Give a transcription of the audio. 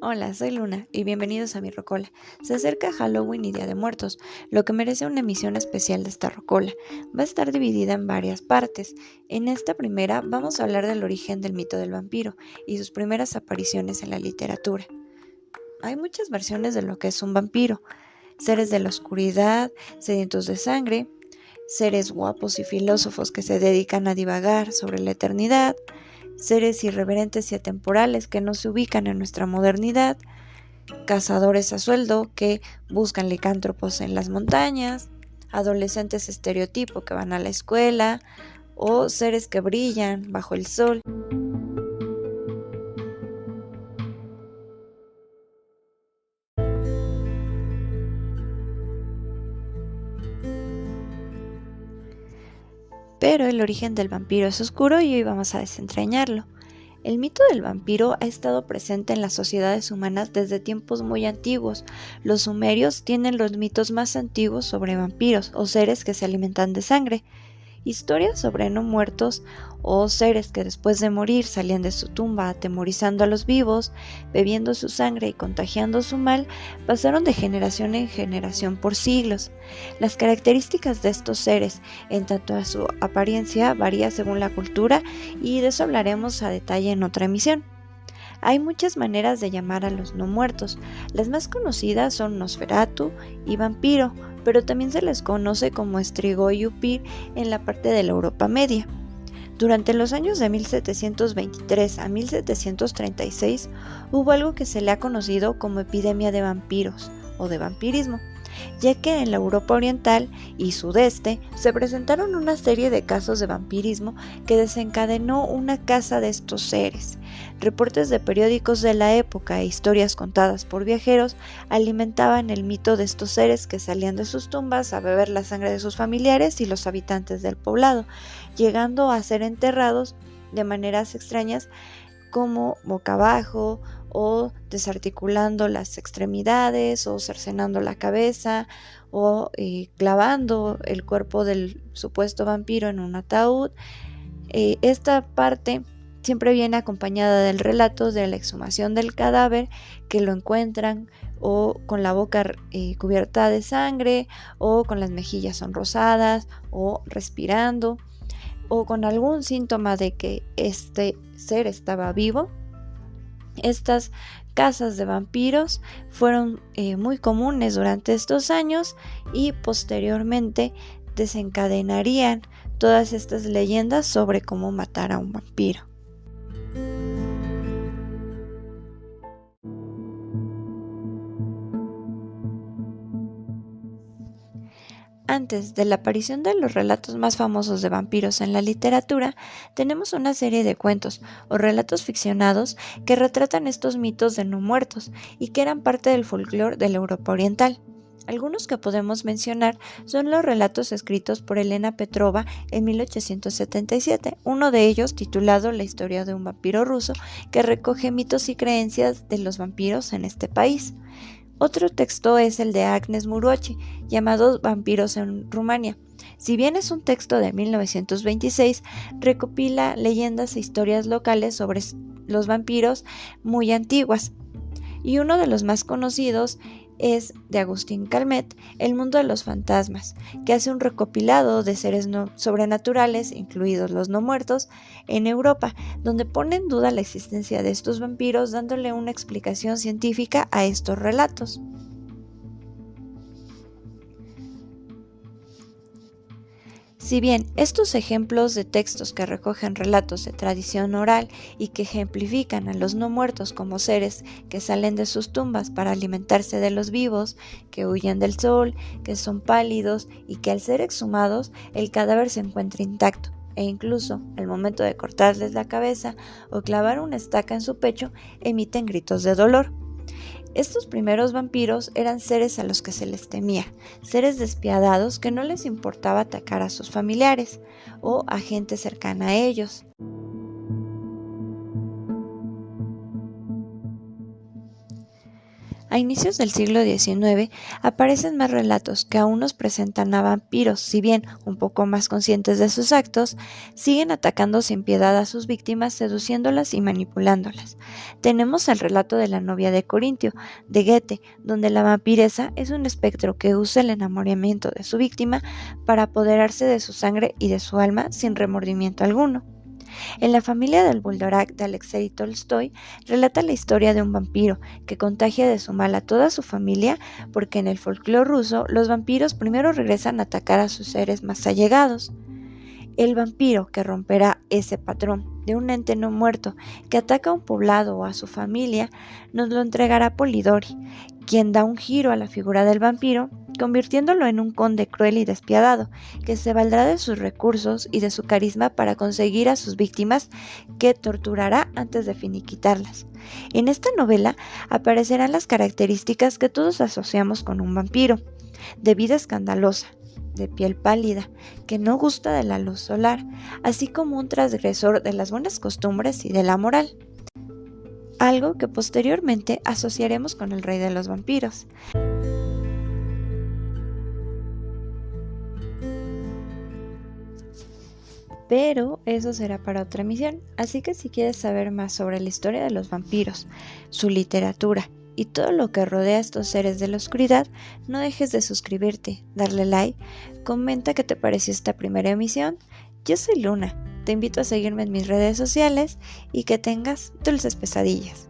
Hola, soy Luna y bienvenidos a mi rocola. Se acerca Halloween y Día de Muertos, lo que merece una emisión especial de esta rocola. Va a estar dividida en varias partes. En esta primera vamos a hablar del origen del mito del vampiro y sus primeras apariciones en la literatura. Hay muchas versiones de lo que es un vampiro: seres de la oscuridad, sedientos de sangre, seres guapos y filósofos que se dedican a divagar sobre la eternidad, seres irreverentes y atemporales que no se ubican en nuestra modernidad, cazadores a sueldo que buscan licántropos en las montañas, adolescentes estereotipo que van a la escuela o seres que brillan bajo el sol. Pero el origen del vampiro es oscuro y hoy vamos a desentrañarlo. El mito del vampiro ha estado presente en las sociedades humanas desde tiempos muy antiguos. Los sumerios tienen los mitos más antiguos sobre vampiros o seres que se alimentan de sangre. Historias sobre no muertos o seres que después de morir salían de su tumba atemorizando a los vivos, bebiendo su sangre y contagiando su mal, pasaron de generación en generación por siglos. Las características de estos seres, en tanto a su apariencia, varía según la cultura y de eso hablaremos a detalle en otra emisión. Hay muchas maneras de llamar a los no muertos. Las más conocidas son Nosferatu y vampiro, pero también se les conoce como Strigoi y Upir en la parte de la Europa Media. Durante los años de 1723 a 1736 hubo algo que se le ha conocido como epidemia de vampiros o de vampirismo, ya que en la Europa Oriental y Sudeste se presentaron una serie de casos de vampirismo que desencadenó una caza de estos seres. Reportes de periódicos de la época e historias contadas por viajeros alimentaban el mito de estos seres que salían de sus tumbas a beber la sangre de sus familiares y los habitantes del poblado, llegando a ser enterrados de maneras extrañas como boca abajo o desarticulando las extremidades o cercenando la cabeza o clavando el cuerpo del supuesto vampiro en un ataúd. Esta parte siempre viene acompañada del relato de la exhumación del cadáver, que lo encuentran o con la boca cubierta de sangre o con las mejillas sonrosadas o respirando o con algún síntoma de que este ser estaba vivo. Estas casas de vampiros fueron muy comunes durante estos años y posteriormente desencadenarían todas estas leyendas sobre cómo matar a un vampiro. Antes de la aparición de los relatos más famosos de vampiros en la literatura, tenemos una serie de cuentos o relatos ficcionados que retratan estos mitos de no muertos y que eran parte del folclore de la Europa Oriental. Algunos que podemos mencionar son los relatos escritos por Elena Petrova en 1877, uno de ellos titulado La historia de un vampiro ruso, que recoge mitos y creencias de los vampiros en este país. Otro texto es el de Agnes Murochi, llamado Vampiros en Rumania. Si bien es un texto de 1926, recopila leyendas e historias locales sobre los vampiros muy antiguas. Y uno de los más conocidos es de Agustín Calmet, El mundo de los fantasmas, que hace un recopilado de seres sobrenaturales, incluidos los no muertos, en Europa, donde pone en duda la existencia de estos vampiros, dándole una explicación científica a estos relatos. Si bien estos ejemplos de textos que recogen relatos de tradición oral y que ejemplifican a los no muertos como seres que salen de sus tumbas para alimentarse de los vivos, que huyen del sol, que son pálidos y que al ser exhumados el cadáver se encuentra intacto, e incluso al momento de cortarles la cabeza o clavar una estaca en su pecho emiten gritos de dolor. Estos primeros vampiros eran seres a los que se les temía, seres despiadados que no les importaba atacar a sus familiares o a gente cercana a ellos. A inicios del siglo XIX aparecen más relatos que aún nos presentan a vampiros, si bien un poco más conscientes de sus actos, siguen atacando sin piedad a sus víctimas, seduciéndolas y manipulándolas. Tenemos el relato de la novia de Corintio, de Goethe, donde la vampiresa es un espectro que usa el enamoramiento de su víctima para apoderarse de su sangre y de su alma sin remordimiento alguno. En La familia del Buldorak de Alexei Tolstoy relata la historia de un vampiro que contagia de su mal a toda su familia, porque en el folclore ruso los vampiros primero regresan a atacar a sus seres más allegados. El vampiro que romperá ese patrón de un ente no muerto que ataca a un poblado o a su familia nos lo entregará Polidori, quien da un giro a la figura del vampiro, convirtiéndolo en un conde cruel y despiadado, que se valdrá de sus recursos y de su carisma para conseguir a sus víctimas, que torturará antes de finiquitarlas. En esta novela aparecerán las características que todos asociamos con un vampiro: de vida escandalosa, de piel pálida, que no gusta de la luz solar, así como un transgresor de las buenas costumbres y de la moral, algo que posteriormente asociaremos con el rey de los vampiros. Pero eso será para otra emisión, así que si quieres saber más sobre la historia de los vampiros, su literatura y todo lo que rodea a estos seres de la oscuridad, no dejes de suscribirte, darle like, comenta qué te pareció esta primera emisión. Yo soy Luna, te invito a seguirme en mis redes sociales y que tengas dulces pesadillas.